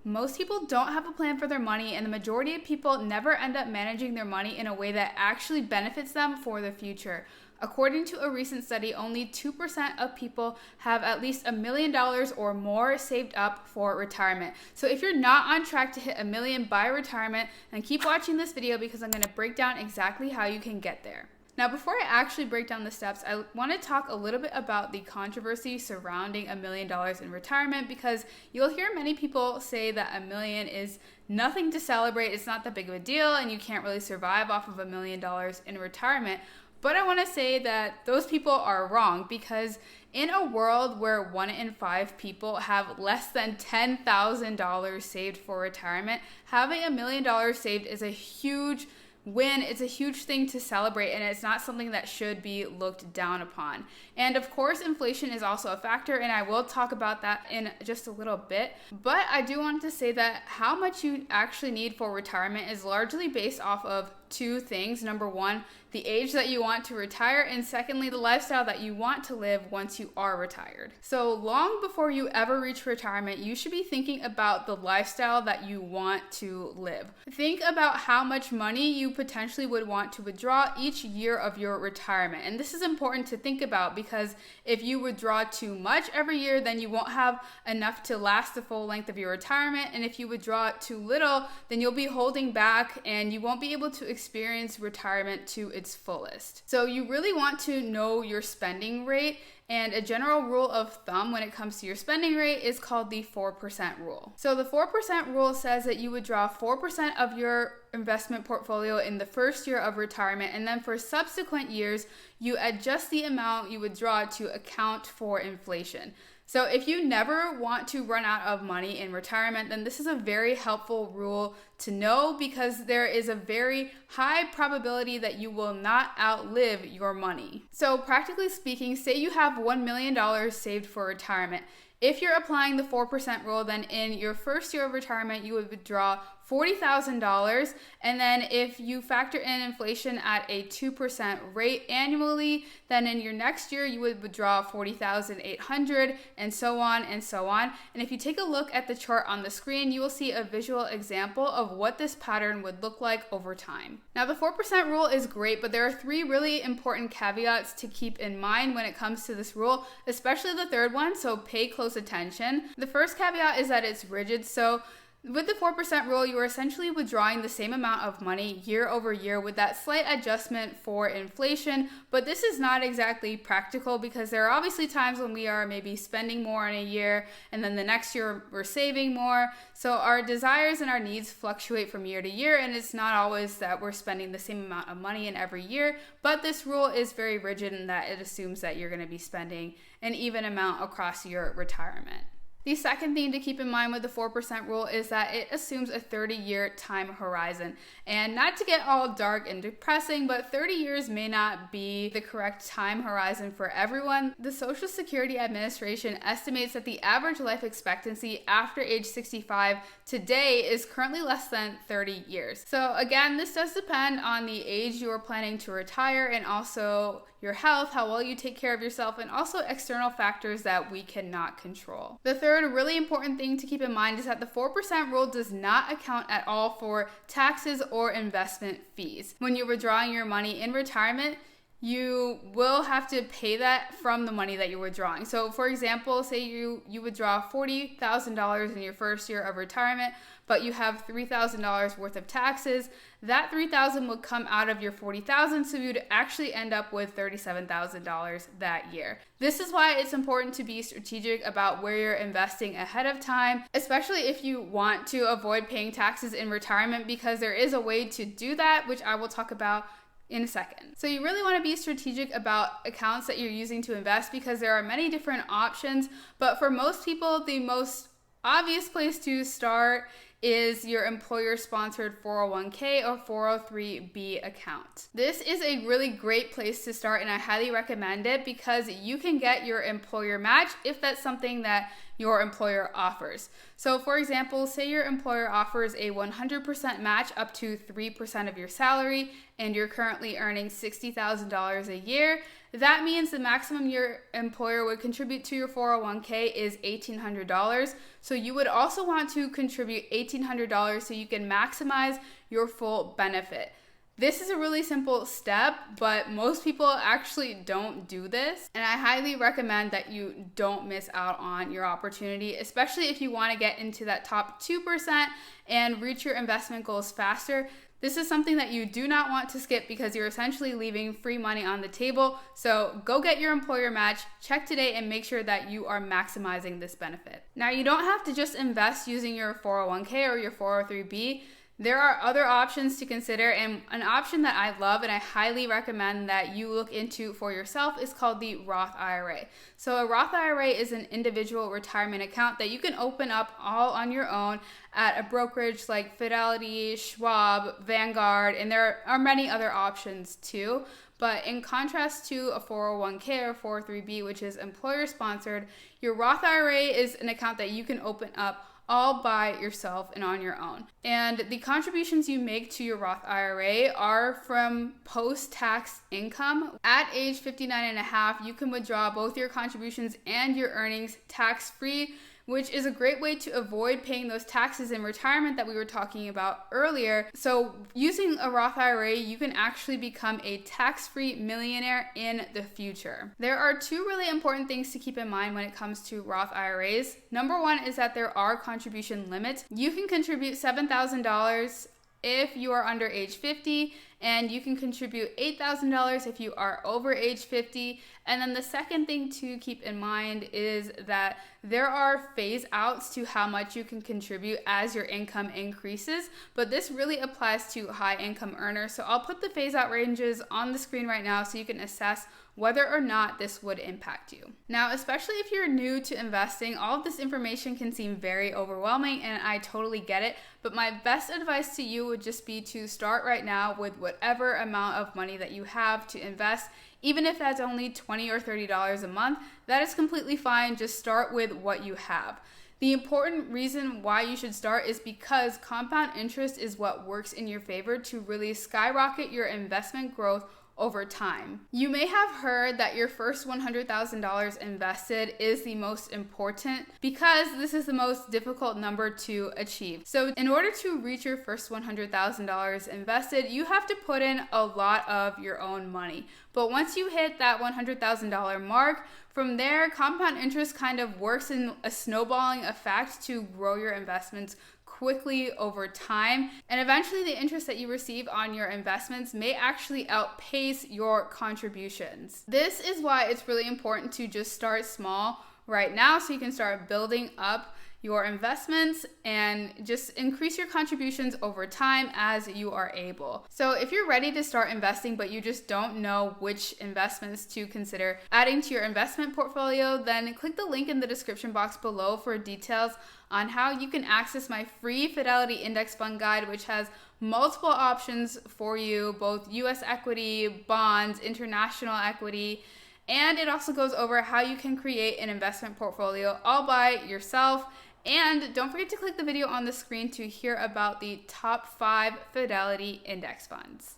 Most people don't have a plan for their money, and the majority of people never end up managing their money in a way that actually benefits them for the future. According to a recent study, only 2% of people have at least $1 million or more saved up for retirement. So if you're not on track to hit $1 million by retirement, then keep watching this video because I'm going to break down exactly how you can get there. Now, before I actually break down the steps, I want to talk a little bit about the controversy surrounding $1 million in retirement, because you'll hear many people say that $1 million is nothing to celebrate, it's not that big of a deal, and you can't really survive off of $1 million in retirement. But I want to say that those people are wrong, because in a world where 1 in 5 people have less than $10,000 saved for retirement, having $1 million saved is a huge win. It's a huge thing to celebrate, and it's not something that should be looked down upon. And of course, inflation is also a factor, and I will talk about that in just a little bit. But I do want to say that how much you actually need for retirement is largely based off of 2 things. Number 1, the age that you want to retire, and secondly, the lifestyle that you want to live once you are retired. So long before you ever reach retirement, you should be thinking about the lifestyle that you want to live. Think about how much money you potentially would want to withdraw each year of your retirement. And this is important to think about, because if you withdraw too much every year, then you won't have enough to last the full length of your retirement. And if you withdraw too little, then you'll be holding back and you won't be able to experience retirement to its fullest. So you really want to know your spending rate, and a general rule of thumb when it comes to your spending rate is called the 4% rule. So the 4% rule says that you would draw 4% of your investment portfolio in the first year of retirement, and then for subsequent years, you adjust the amount you withdraw to account for inflation. So if you never want to run out of money in retirement, then this is a very helpful rule to know, because there is a very high probability that you will not outlive your money. So practically speaking, say you have $1 million saved for retirement. If you're applying the 4% rule, then in your first year of retirement, you would withdraw $40,000. And then if you factor in inflation at a 2% rate annually, then in your next year, you would withdraw $40,800, and so on and so on. And if you take a look at the chart on the screen, you will see a visual example of what this pattern would look like over time. Now, the 4% rule is great, but there are 3 really important caveats to keep in mind when it comes to this rule, especially the third one, so pay close attention. The first caveat is that it's rigid. So with the 4% rule, you are essentially withdrawing the same amount of money year over year with that slight adjustment for inflation. But this is not exactly practical, because there are obviously times when we are maybe spending more in a year and then the next year we're saving more. So our desires and our needs fluctuate from year to year, and it's not always that we're spending the same amount of money in every year. But this rule is very rigid in that it assumes that you're going to be spending an even amount across your retirement. The second thing to keep in mind with the 4% rule is that it assumes a 30-year time horizon. And not to get all dark and depressing, but 30 years may not be the correct time horizon for everyone. The Social Security Administration estimates that the average life expectancy after age 65 today is currently less than 30 years. So again, this does depend on the age you are planning to retire, and also your health, how well you take care of yourself, and also external factors that we cannot control. The third really important thing to keep in mind is that the 4% rule does not account at all for taxes or investment fees. When you're withdrawing your money in retirement, you will have to pay that from the money that you're withdrawing. So for example, say you withdraw $40,000 in your first year of retirement, but you have $3,000 worth of taxes. That $3,000 would come out of your $40,000, so you'd actually end up with $37,000 that year. This is why it's important to be strategic about where you're investing ahead of time, especially if you want to avoid paying taxes in retirement, because there is a way to do that, which I will talk about in a second. So you really want to be strategic about accounts that you're using to invest, because there are many different options, but for most people, the most obvious place to start is your employer-sponsored 401k or 403b account. This is a really great place to start, and I highly recommend it, because you can get your employer match if that's something that your employer offers. So for example, say your employer offers a 100% match up to 3% of your salary, and you're currently earning $60,000 a year, That means the maximum your employer would contribute to your 401k is $1,800. So you would also want to contribute $1,800 so you can maximize your full benefit. This is a really simple step, but most people actually don't do this. And I highly recommend that you don't miss out on your opportunity, especially if you want to get into that top 2% and reach your investment goals faster. This is something that you do not want to skip because you're essentially leaving free money on the table. So go get your employer match, check today, and make sure that you are maximizing this benefit. Now, you don't have to just invest using your 401k or your 403b. There are other options to consider, and an option that I love and I highly recommend that you look into for yourself is called the Roth IRA. So a Roth IRA is an individual retirement account that you can open up all on your own at a brokerage like Fidelity, Schwab, Vanguard, and there are many other options too. But in contrast to a 401k or 403b, which is employer sponsored, your Roth IRA is an account that you can open up all by yourself and on your own. And the contributions you make to your Roth IRA are from post-tax income. At age 59 and a half, you can withdraw both your contributions and your earnings tax-free, which is a great way to avoid paying those taxes in retirement that we were talking about earlier. So using a Roth IRA, you can actually become a tax-free millionaire in the future. There are two really important things to keep in mind when it comes to Roth IRAs. Number one is that there are contribution limits. You can contribute $7,000 if you are under age 50, and you can contribute $8,000 if you are over age 50. And then the second thing to keep in mind is that there are phase outs to how much you can contribute as your income increases, but this really applies to high income earners. So I'll put the phase out ranges on the screen right now so you can assess whether or not this would impact you. Now, especially if you're new to investing, all of this information can seem very overwhelming, and I totally get it, but my best advice to you would just be to start right now with whatever amount of money that you have to invest. Even if that's only $20 or $30 a month, that is completely fine. Just start with what you have. The important reason why you should start is because compound interest is what works in your favor to really skyrocket your investment growth over time. You may have heard that your first $100,000 invested is the most important because this is the most difficult number to achieve. So in order to reach your first $100,000 invested, you have to put in a lot of your own money. But once you hit that $100,000 mark, from there, compound interest kind of works in a snowballing effect to grow your investments quickly over time, and eventually the interest that you receive on your investments may actually outpace your contributions. This is why it's really important to just start small right now so you can start building up your investments and just increase your contributions over time as you are able. So if you're ready to start investing but you just don't know which investments to consider adding to your investment portfolio, then click the link in the description box below for details on how you can access my free Fidelity Index Fund Guide, which has multiple options for you, both US equity, bonds, international equity, and it also goes over how you can create an investment portfolio all by yourself. And don't forget to click the video on the screen to hear about the top 5 Fidelity index funds.